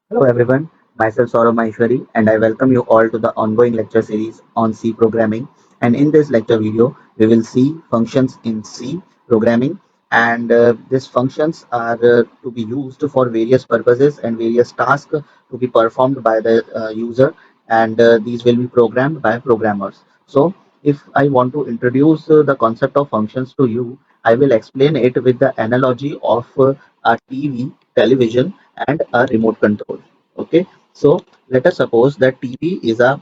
Hello everyone, myself Saurav Maheshwari and I welcome you all to the ongoing lecture series on C programming. And in this lecture video, we will see functions in C programming, and these functions are to be used for various purposes and various tasks to be performed by the user, and these will be programmed by programmers. So if I want to introduce the concept of functions to you, I will explain it with the analogy of a TV, television and a remote control. Okay, so let us suppose that TV is a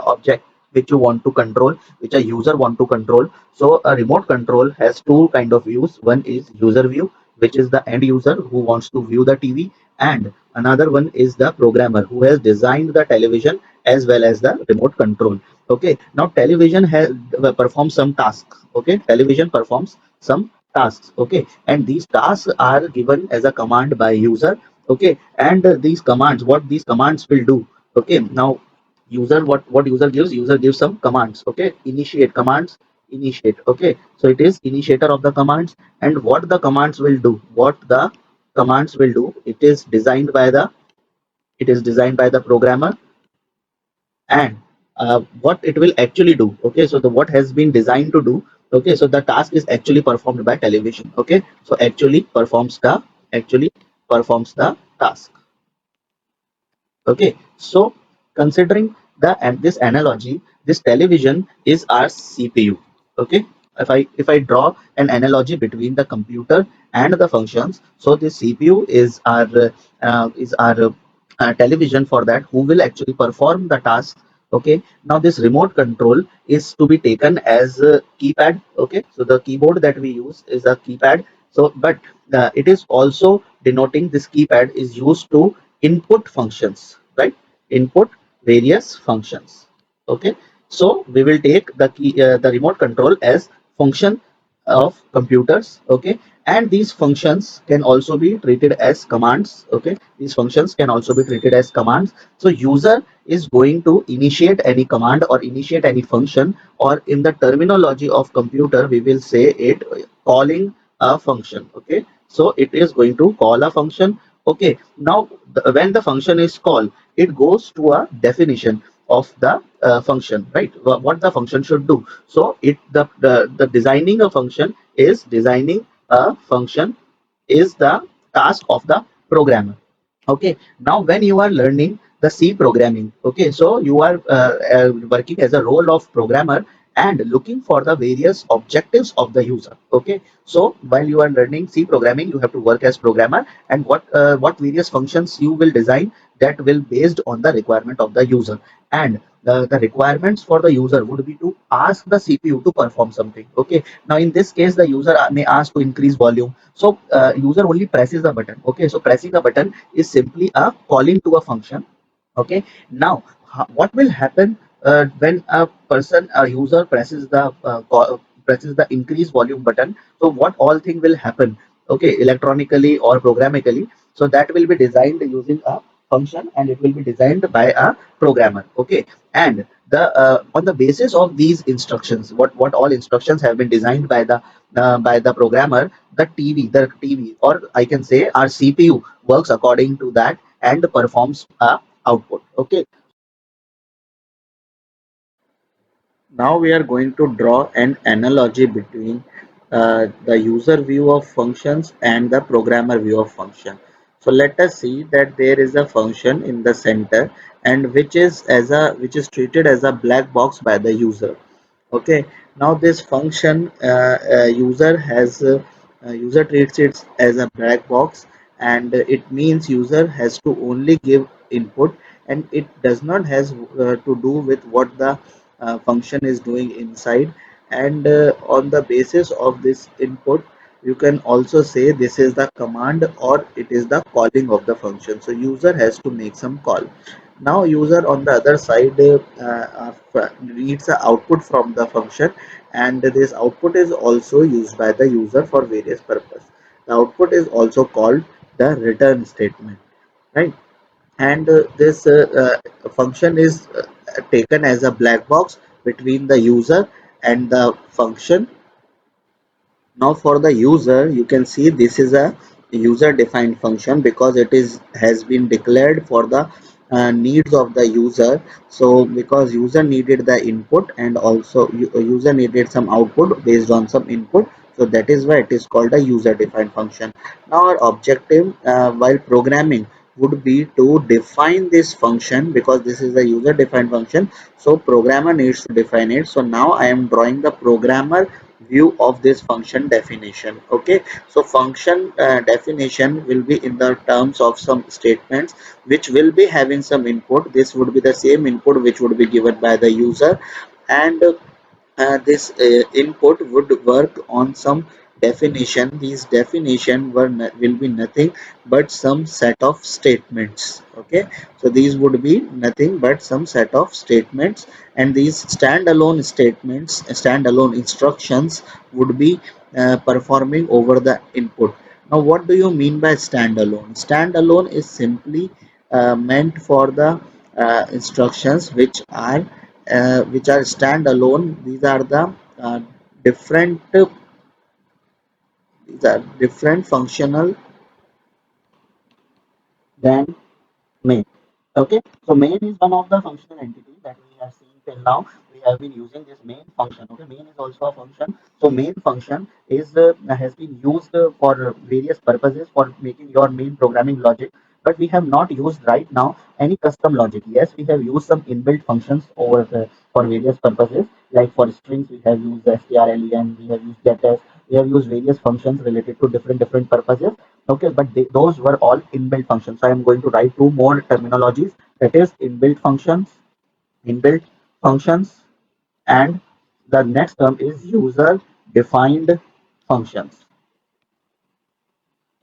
object which you want to control, which a user want to control. So a remote control has two kind of views. One is user view, which is the end user who wants to view the TV, and another one is the programmer who has designed the television as well as the remote control. Okay, now television has performs some tasks. Okay, television performs some tasks. Okay, and these tasks are given as a command by user. Okay, and these commands, what these commands will do. Okay, now user, what user gives some commands. Okay, initiate commands, initiate. Okay, so it is initiator of the commands, and what the commands will do, it is designed by the programmer, and what it will actually do. Okay, so the what has been designed to do. Okay, so the task is actually performed by television. Okay, so actually performs the task. Okay, so considering this analogy, this television is our CPU. Okay, if I draw an analogy between the computer and the functions, so the CPU is our television for that who will actually perform the task. Okay, now this remote control is to be taken as a keypad. Okay, so the keyboard that we use is a keypad. So but it is also denoting, this keypad is used to input functions, right? Input various functions. Okay, so we will take the remote control as function of computers. Okay, and these functions can also be treated as commands. Okay, these functions can also be treated as commands. So user is going to initiate any command or initiate any function, or in the terminology of computer we will say it calling a function. Okay, so it is going to call a function. Okay, now when the function is called, it goes to a definition of the function, right? What the function should do. So the designing a function is the task of the programmer. Okay, now when you are learning the C programming, okay, so you are working as a role of programmer and looking for the various objectives of the user. Okay, so while you are learning C programming, you have to work as programmer, and what various functions you will design, that will based on the requirement of the user. And the requirements for the user would be to ask the CPU to perform something. Okay, now in this case the user may ask to increase volume, so user only presses the button. Okay, so pressing a button is simply a calling to a function. Okay, now what will happen when a user presses the increase volume button. So what all thing will happen, okay, electronically or programmatically. So that will be designed using a function, and it will be designed by a programmer. Okay, and the on the basis of these instructions, what all instructions have been designed by the programmer, the TV, or I can say our CPU, works according to that and performs a output. Okay, now we are going to draw an analogy between the user view of functions and the programmer view of function. So let us see that there is a function in the center, and which is treated as a black box by the user. Okay, now this function user treats it as a black box, and it means user has to only give input, and it does not has to do with what the function is doing inside. And on the basis of this input, you can also say this is the command or it is the calling of the function. So user has to make some call. Now user on the other side needs the output from the function, and this output is also used by the user for various purpose. The output is also called the return statement, right? And this function is taken as a black box between the user and the function. Now for the user, you can see this is a user defined function because it is has been declared for the needs of the user. So because user needed the input and also user needed some output based on some input, so that is why it is called a user defined function. Now our objective while programming would be to define this function because this is a user defined function, so programmer needs to define it. So now I am drawing the programmer view of this function definition. Okay, so function definition will be in the terms of some statements which will be having some input. This would be the same input which would be given by the user, and this input would work on some definition. These definition will be nothing but some set of statements. Okay, so these would be nothing but some set of statements, and these standalone statements, standalone instructions would be performing over the input. Now what do you mean by standalone? Standalone is simply meant for the instructions which are standalone. These are the different these are different functional than main. Okay, so main is one of the functional entities that we have seen till now. We have been using this main function. Okay, main is also a function. So main function is has been used for various purposes for making your main programming logic. But we have not used right now any custom logic. Yes, we have used some inbuilt functions over for various purposes. Like for strings, we have used strlen, we have used getters, we have used various functions related to different purposes. Okay, but those were all inbuilt functions. So I am going to write two more terminologies, that is inbuilt functions, and the next term is user defined functions.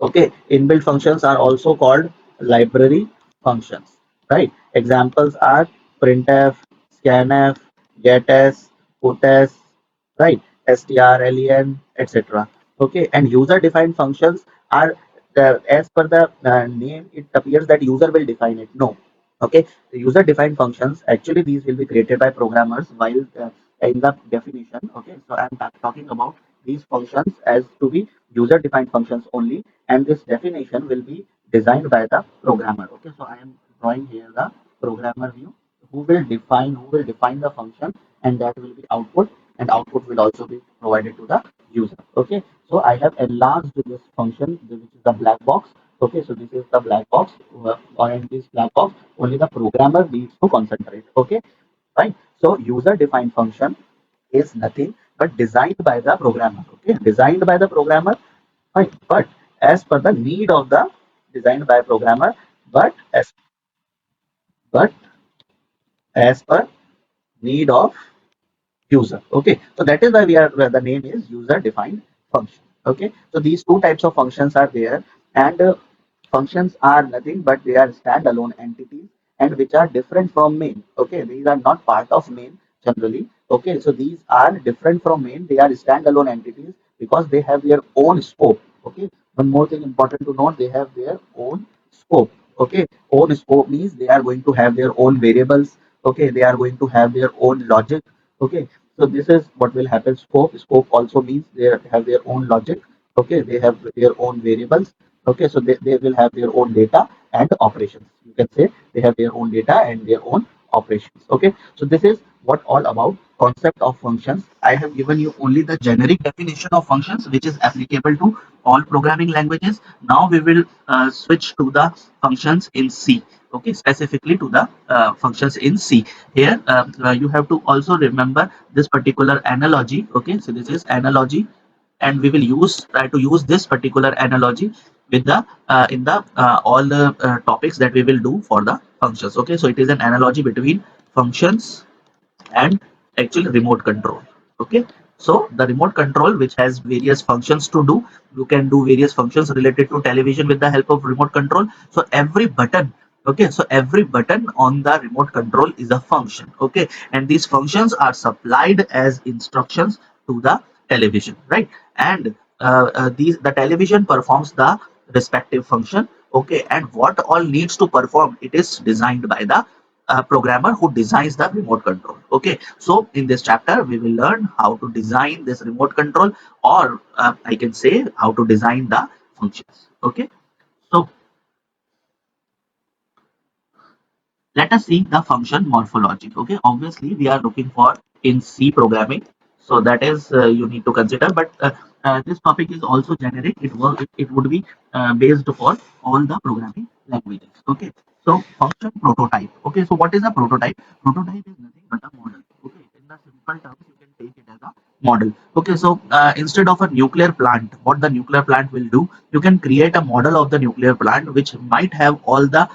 Okay, inbuilt functions are also called library functions, right? Examples are printf, scanf, getS, putS, right? strlen, etc. Okay, and user defined functions are as per the name, it appears that user will define it. No, okay, the user defined functions, actually these will be created by programmers while in the definition. Okay, so I'm talking about these functions as to be user defined functions only, and this definition will be designed by the programmer. Okay, so I am drawing here the programmer view who will define the function, and that will be output, and output will also be provided to the user. Okay, so I have enlarged this function which is the black box. Okay, so this is the black box, or in this black box only the programmer needs to concentrate. Okay, right? So user defined function is nothing but designed by the programmer. Okay, designed by the programmer, right? But as per the need of the designed by programmer, but but as per need of user. Okay, so that is why we are where the name is user defined function. Okay, so these two types of functions are there, and functions are nothing but they are standalone entities and which are different from main. Okay, these are not part of main generally. Okay, so these are different from main, they are standalone entities because they have their own scope. Okay, one more thing important to note, they have their own scope. Okay, own scope means they are going to have their own variables. Okay, they are going to have their own logic. Okay, so this is what will happen. Scope also means they have their own logic. Okay, they have their own variables. Okay, so they will have their own data and operations. You can say they have their own data and their own operations. Okay, so this is what all about concept of functions. I have given you only the generic definition of functions which is applicable to all programming languages. Now we will switch to the functions in C. Okay, specifically to the functions in C. Here you have to also remember this particular analogy. Okay, so this is analogy, and we will try to use this particular analogy with the in the all the topics that we will do for the functions. Okay, so it is an analogy between functions and actual remote control. Okay, so the remote control which has various functions to do, you can do various functions related to television with the help of remote control. So every button, okay, so every button on the remote control is a function. Okay, and these functions are supplied as instructions to the television, right? And these the television performs the respective function. Okay, and what all needs to perform, it is designed by the programmer who designs the remote control. Okay, so in this chapter we will learn how to design this remote control, or I can say how to design the functions. Okay, so let us see the function morphology. Okay, obviously we are looking for in C programming, so that is you need to consider. But this topic is also generic. It would be based for all the programming languages. Okay, so function prototype. Okay, so what is a prototype? Prototype is nothing but a model. Okay, in the simple terms, you can take it as a model. Okay, so instead of a nuclear plant, what the nuclear plant will do, you can create a model of the nuclear plant which might have all the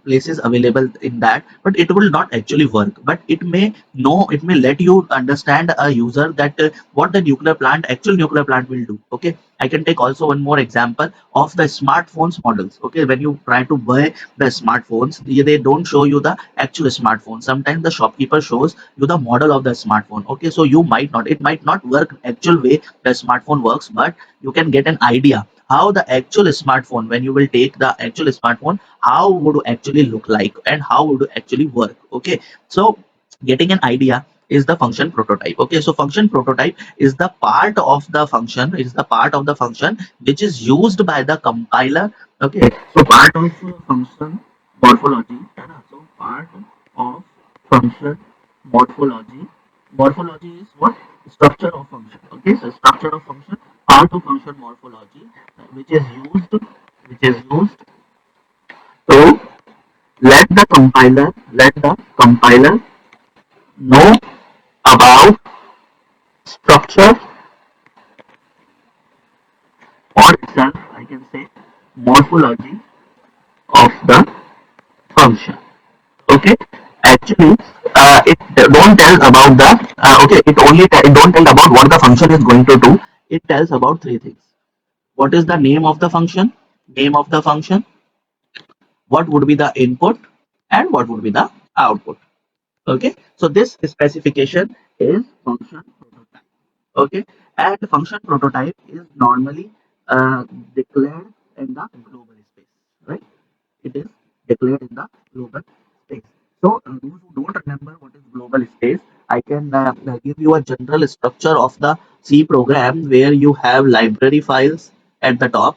places available in that, but it will not actually work. But it may know, it may let you understand a user that what the nuclear plant, actual nuclear plant will do. Okay, I can take also one more example of the smartphones models. Okay, when you try to buy the smartphones, they don't show you the actual smartphone. Sometimes the shopkeeper shows you the model of the smartphone. Okay, so you might not, it might not work actual way the smartphone works, but you can get an idea how the actual smartphone, when you will take the actual smartphone, how would it actually look like and how would it actually work. Okay, so getting an idea is the function prototype. Okay, so function prototype is the part of the function, is the part of the function which is used by the compiler. Okay, so part of function morphology है ना? So part of function morphology, morphology is what, structure of function. Okay, so structure of function, part of function morphology, which is used to let the compiler know about structure or itself, I can say, morphology of the function. Okay, actually it don't tell about the okay, it don't tell about what the function is going to do. It tells about three things: what is the name of the function, name of the function, what would be the input, and what would be the output. Okay, so this specification is function prototype. Okay, and function prototype is normally uh, declared in the global space, right? It is declared in the global space. So those who don't remember what is global space, I can give you a general structure of the C program where you have library files at the top.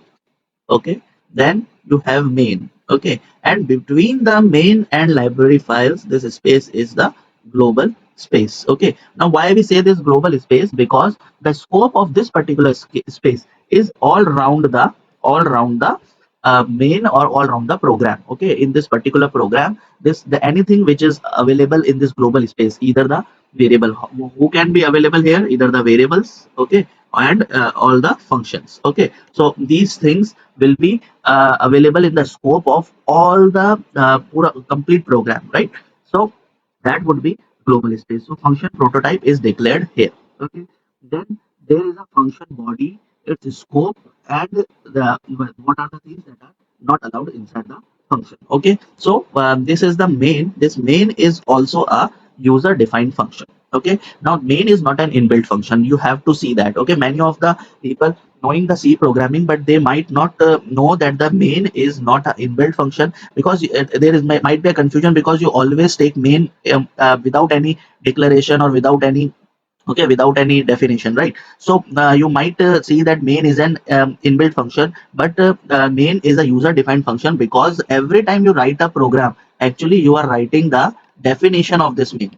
Okay, then you have main. Okay, and between the main and library files, this space is the global space. Okay, now why we say this global space, because the scope of this particular space is all around the main or all around the program. Okay, in this particular program, this the anything which is available in this global space, either the variable who can be available here, either the variables, okay, and all the functions. Okay, so these things will be available in the scope of all the complete program, right? So that would be global space. So function prototype is declared here. Okay, then there is a function body, its scope, and the what are the things that are not allowed inside the function. Okay, so this is the main. This main is also a user defined function. Okay, now main is not an inbuilt function, you have to see that. Okay, many of the people knowing the C programming, but they might not know that the main is not an inbuilt function, because there is might be a confusion, because you always take main without any declaration or without any, okay, without any definition, right? So you might see that main is an inbuilt function, but main is a user defined function, because every time you write a program, actually you are writing the definition of this main,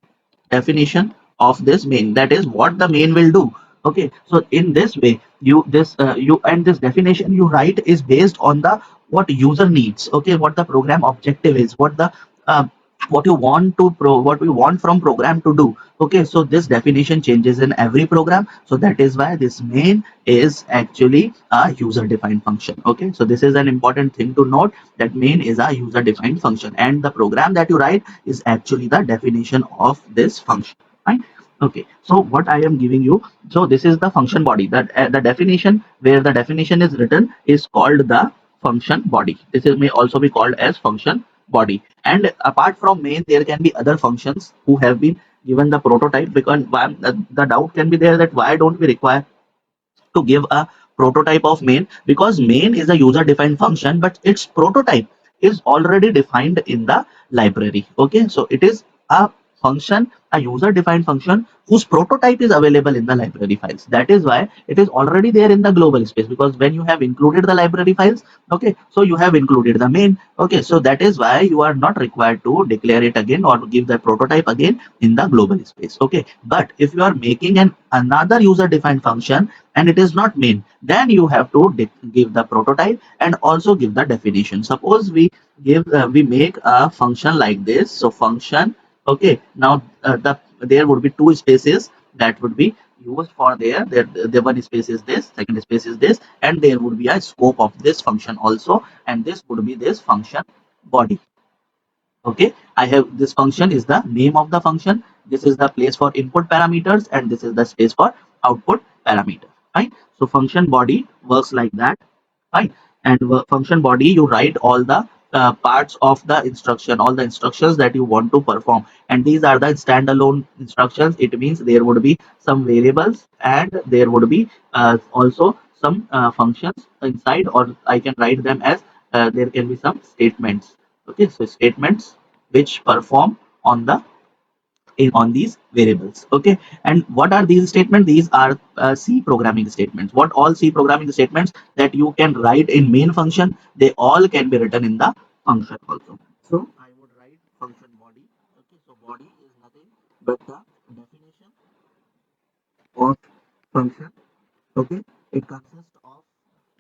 definition of this main, that is what the main will do. Okay, so in this way, you and this definition you write is based on the what user needs. Okay, what the program objective is, what the uh, what you want to what we want from program to do. Okay, so this definition changes in every program, so that is why this main is actually a user defined function. Okay, so this is an important thing to note, that main is a user defined function, and the program that you write is actually the definition of this function, right? Okay, so what I am giving you, so this is the function body, that the definition, where the definition is written, is called the function body. This is may also be called as function body. And apart from main, there can be other functions who have been given the prototype, because the doubt can be there that why don't we require to give a prototype of main, because main is a user defined function, but its prototype is already defined in the library. Okay, so it is a function, a user defined function whose prototype is available in the library files. That is why it is already there in the global space, because when you have included the library files, okay, so you have included the main. Okay, so that is why you are not required to declare it again or give the prototype again in the global space. Okay, but if you are making an another user defined function and it is not main, then you have to give the prototype and also give the definition. Suppose we make a function like this. So function, okay, now there would be two spaces that would be used for the one space is this, second space is this, and there would be a scope of this function also, and this would be this function body. Okay, I have this function is the name of the function, this is the place for input parameters, and this is the space for output parameter. Fine, so function body works like that. Fine, and function body, you write all the parts of the instruction, all the instructions that you want to perform, and these are the standalone instructions. It means there would be some variables and there would be also some functions inside, or I can write them as there can be some statements. Okay, so statements which perform on the on these variables. Okay, and what are these statements? These are C programming statements. What all C programming statements that you can write in main function, they all can be written in the function also. So I would write function body. Okay, so body is nothing but the definition of function. Okay, it consists of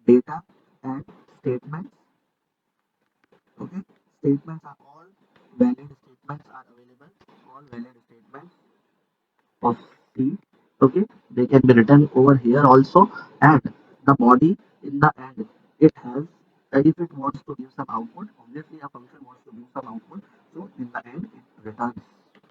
data and statements. Okay, statements are all valid statements are available. All valid statements of C. Okay, they can be written over here also, and the body in the end, it has if it wants to give some output, obviously a function wants to give some output, so in the end it returns.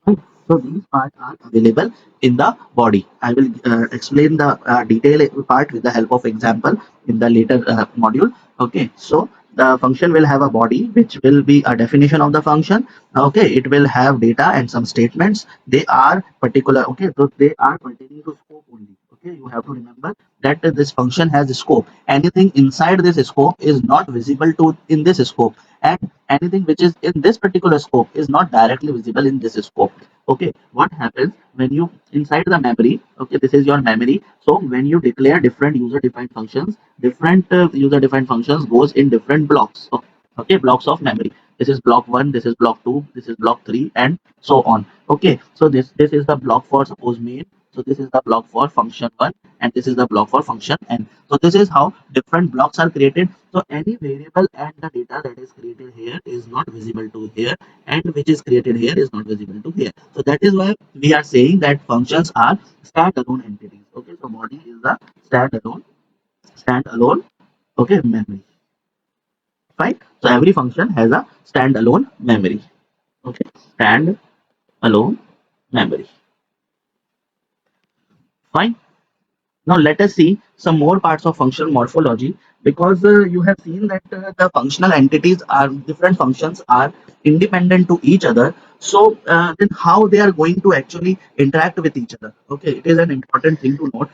Right. So these parts are available in the body. I will explain the detail part with the help of example in the later module. Okay, so the function will have a body which will be a definition of the function. Okay, it will have data and some statements. They are particular. Okay, so they are pertaining to scope only. Okay, you have to remember that this function has a scope. Anything inside this scope is not visible to in this scope, and anything which is in this particular scope is not directly visible in this scope. Okay, what happens when you inside the memory? Okay, this is your memory. So when you declare different user defined functions, different user defined functions goes in different blocks. Okay, blocks of memory. This is block 1, this is block 2, this is block 3, and so on. Okay, so this is the block for suppose main. So this is the block for function 1, and this is the block for function n. So this is how different blocks are created. So any variable and the data that is created here is not visible to here, and which is created here is not visible to here. So that is why we are saying that functions are standalone entities. Okay, so body is the standalone okay memory. Fine. So every function has a standalone memory. Okay, standalone memory. Fine. Now let us see some more parts of functional morphology, because you have seen that the functional entities are different functions are independent to each other. So then how they are going to actually interact with each other? Okay, it is an important thing to note.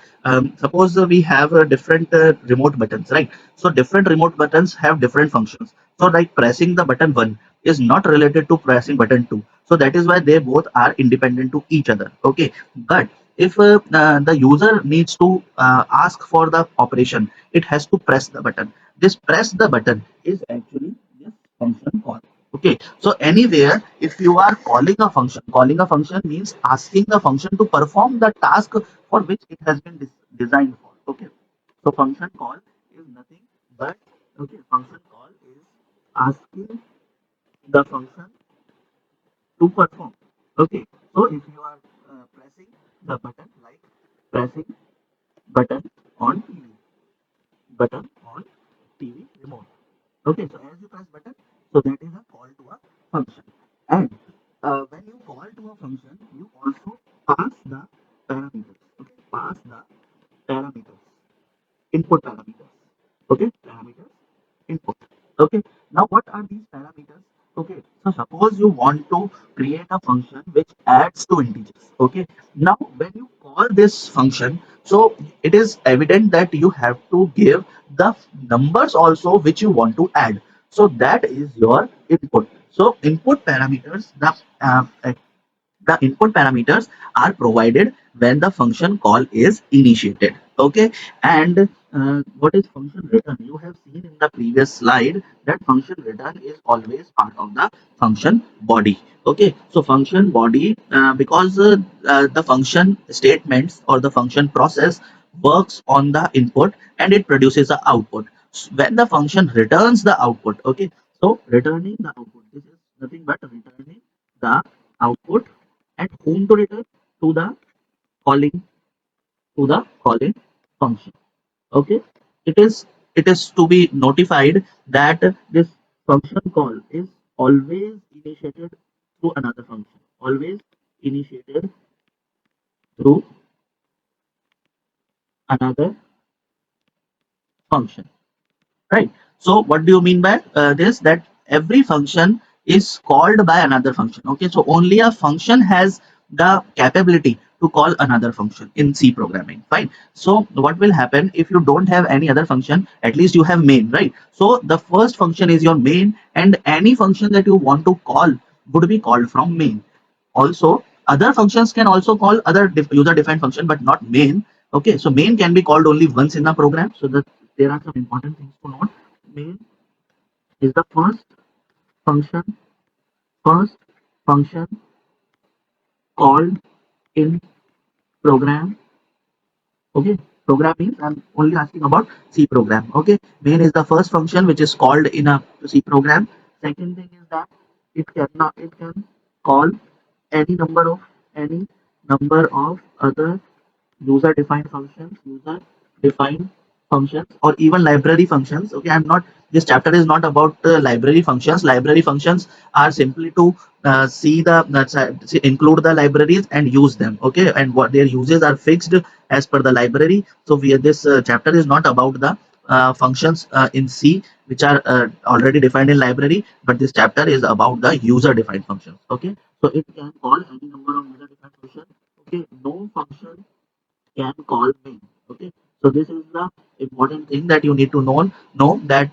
Suppose we have different remote buttons, right? So different remote buttons have different functions. So like pressing the button 1 is not related to pressing button 2. So that is why they both are independent to each other. Okay, but if the user needs to ask for the operation, it has to press the button. This press the button is actually this function call. Okay, so anywhere if you are calling a function means asking the function to perform the task for which it has been designed for. Okay, so function call is nothing but okay, function call is asking the function to perform. Okay, so if you are pressing the button like pressing button on TV, button on TV remote. Okay, so as you press button, so that is a call to a function. And when you call to a function, you also pass the parameters. Okay, pass the parameters, input parameters. Okay, parameters, input. Okay, now what are these parameters? Okay, so suppose you want to create a function which adds to integers. Okay, now when you call this function, so it is evident that you have to give the numbers also which you want to add. So that is your input. So input parameters, the input parameters are provided when the function call is initiated. Okay, and what is function return? You have seen in the previous slide that function return is always part of the function body. Okay, so function body, because the function statements or the function process works on the input and it produces the output. When the function returns the output, okay, so returning the output, this is nothing but returning the output at whom to return, to the calling, to the calling function. Okay, it is it is to be notified that this function call is always initiated through another function, always initiated through another function, right? So what do you mean by this? That every function is called by another function. Okay, so only a function has the capability to call another function in C programming. Fine. So what will happen if you don't have any other function? At least you have main, right? So the first function is your main, and any function that you want to call would be called from main. Also, other functions can also call other user defined function, but not main. Okay, so main can be called only once in a program. So that there are some important things to note. Main is the function first function called in program. Okay, program means I'm only asking about C program. Okay, main is the first function which is called in a C program. Second thing is that it can call any number of any number of other user defined functions, or even library functions. Okay, I'm not, this chapter is not about library functions. Library functions are simply to see the include the libraries and use them. Okay, and what their uses are fixed as per the library. So this chapter is not about the functions in C which are already defined in library, but this chapter is about the user defined functions. Okay, so it can call any number of user defined functions. Okay, no function can call main. Okay, so this is the important thing that you need to know that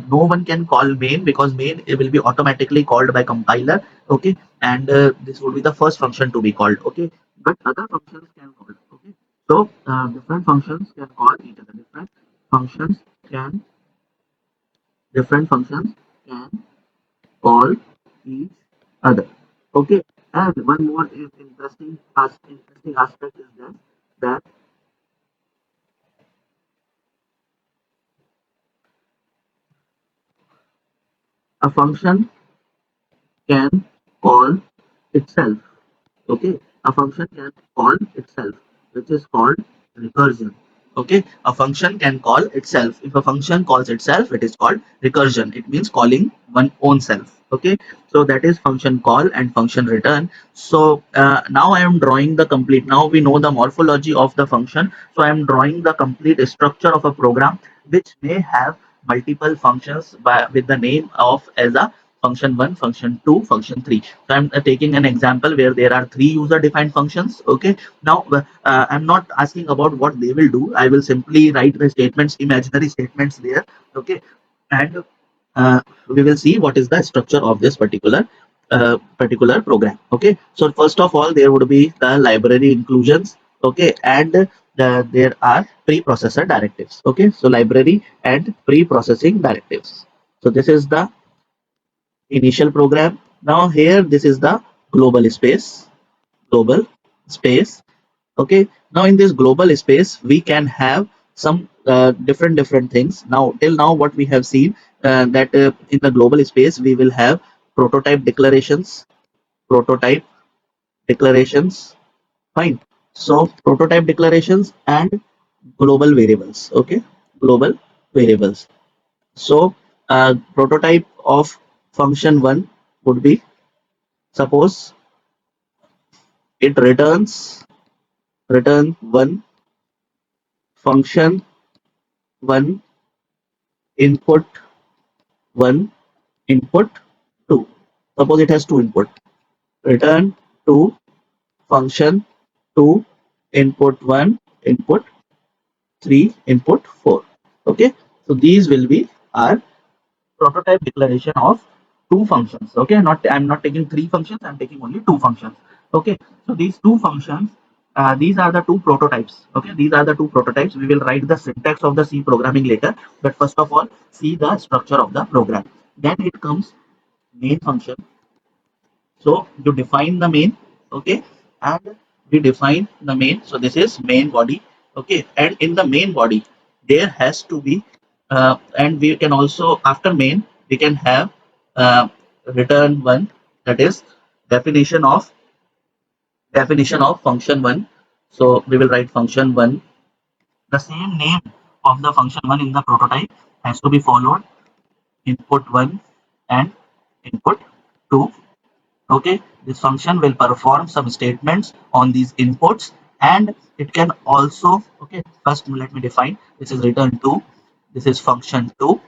no one can call main, because main it will be automatically called by compiler. Okay, and this would be the first function to be called. Okay, but other functions can call. Okay, so different functions can call each other. Functions can different functions can call each other. Okay, and one more interesting aspect is that a function can call itself. Okay, a function can call itself, which is called recursion. Okay, a function can call itself. If a function calls itself, it is called recursion. It means calling one own self. Okay, so that is function call and function return. So now I am drawing the complete, now we know the morphology of the function, so I am drawing the complete structure of a program which may have multiple functions with the name of as a function 1, function 2, function 3. So I'm taking an example where there are 3 user defined functions. Okay, now I'm not asking about what they will do. I will simply write the statements, imaginary statements there. Okay, and we will see what is the structure of this particular program. Okay, so first of all there would be the library inclusions. Okay, and there are preprocessor directives. Okay, so library and pre-processing directives. So this is the initial program. Now here this is the global space. Global space. Okay, now in this global space we can have some different things. Now till now what we have seen, that in the global space we will have prototype declarations, prototype declarations. Fine, so prototype declarations and global variables. Okay, global variables. So prototype of function 1 would be, suppose it return 1, function 1, input 1, input 2. Suppose it has 2 input. Return 2, function 2, input 1, input 3, input 4. Okay, so these will be our prototype declaration of 2 functions. Okay, not I'm not taking 3 functions, I'm taking only 2 functions. Okay, so these 2 functions these are the two prototypes. Okay, these are the two prototypes. We will write the syntax of the C programming later, but first of all, see the structure of the program. Then it comes main function. So you define the main, okay, and we define the main. So this is main body, okay, and in the main body there has to be, and we can also after main we can have uh, return one, that is definition of function one. So we will write function one. The same name of the function one in the prototype has to be followed. Input one and input two. Okay, this function will perform some statements on these inputs, and it can also, okay, first let me define. This is return 2, this is function 2,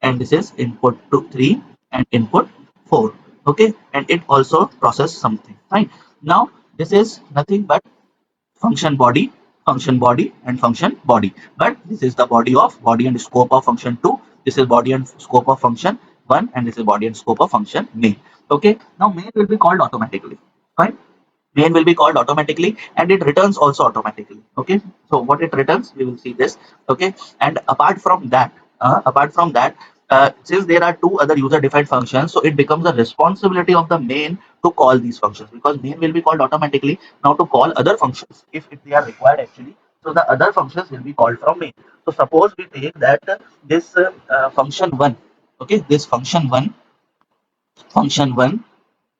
and this is input 2 3 and input 4. Okay, and it also process something, right? Now this is nothing but function body, and function body. But this is the body and scope of function 2. This is body and scope of function 1, and this is body and scope of function main. Okay, now main will be called automatically. Fine. Main will be called automatically, and it returns also automatically. Okay, so what it returns, we will see this. Okay, and apart from that, since there are two other user defined functions, so it becomes a responsibility of the main to call these functions, because main will be called automatically. Now to call other functions, if they are required actually, so the other functions will be called from main. So suppose we take that this function one. Okay, this function one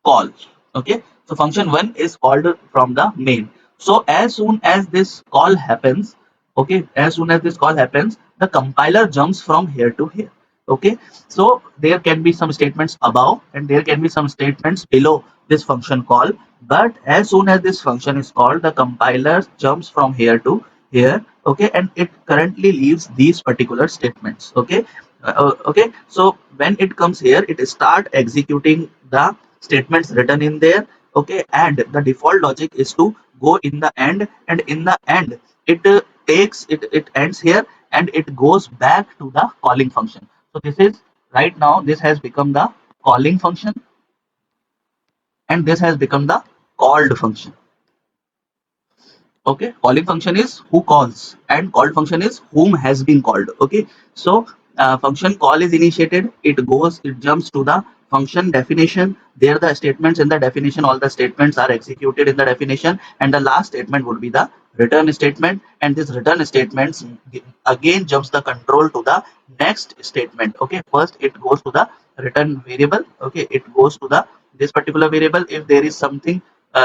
call. Okay, so function one is called from the main. So as soon as this call happens, okay, as soon as this call happens, the compiler jumps from here to here. Okay, so there can be some statements above and there can be some statements below this function call, but as soon as this function is called, the compiler jumps from here to here. Okay, and it currently leaves these particular statements. Okay, okay, so when it comes here, it start executing the statements written in there. Okay, and the default logic is to go in the end, and in the end it it ends here, and it goes back to the calling function. So this is, right now this has become the calling function, and this has become the called function. Okay, calling function is who calls, and called function is whom has been called. Okay, so function call is initiated, it jumps to the function definition. There the statements in the definition, all the statements are executed in the definition, and the last statement would be the return statement, and this return statements again jumps the control to the next statement. Okay, first it goes to the return variable. Okay, it goes to the this particular variable. If there is something,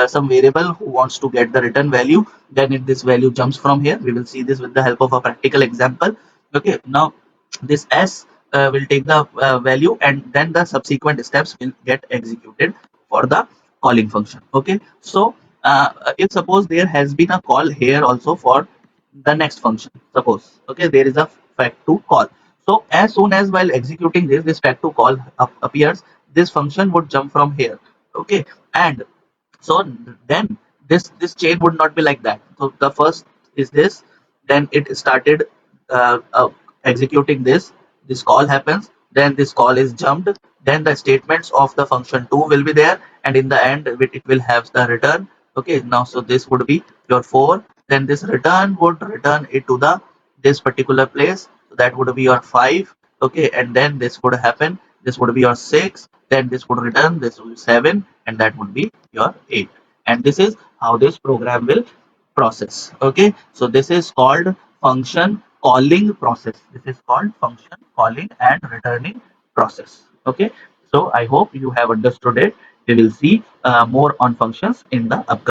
some variable who wants to get the return value, then if this value jumps from here. We will see this with the help of a practical example. Okay, now this s will take the value, and then the subsequent steps will get executed for the calling function. Okay, so if suppose there has been a call here also for the next function, suppose, okay, there is a fact to call. So as soon as while executing this fact to call appears, this function would jump from here. Okay, and so then this chain would not be like that. So the first is this, then it started executing this call happens, then this call is jumped, then the statements of the function 2 will be there, and in the end it will have the return. Okay, now so this would be your 4, then this return would return it to the this particular place, so that would be your 5. Okay, and then this would happen, this would be your 6, then this would return, this will be 7, and that would be your 8. And this is how this program will process. Okay, so this is called function calling process. This is called function calling and returning process. Okay, so I hope you have understood it. We will see more on functions in the upcoming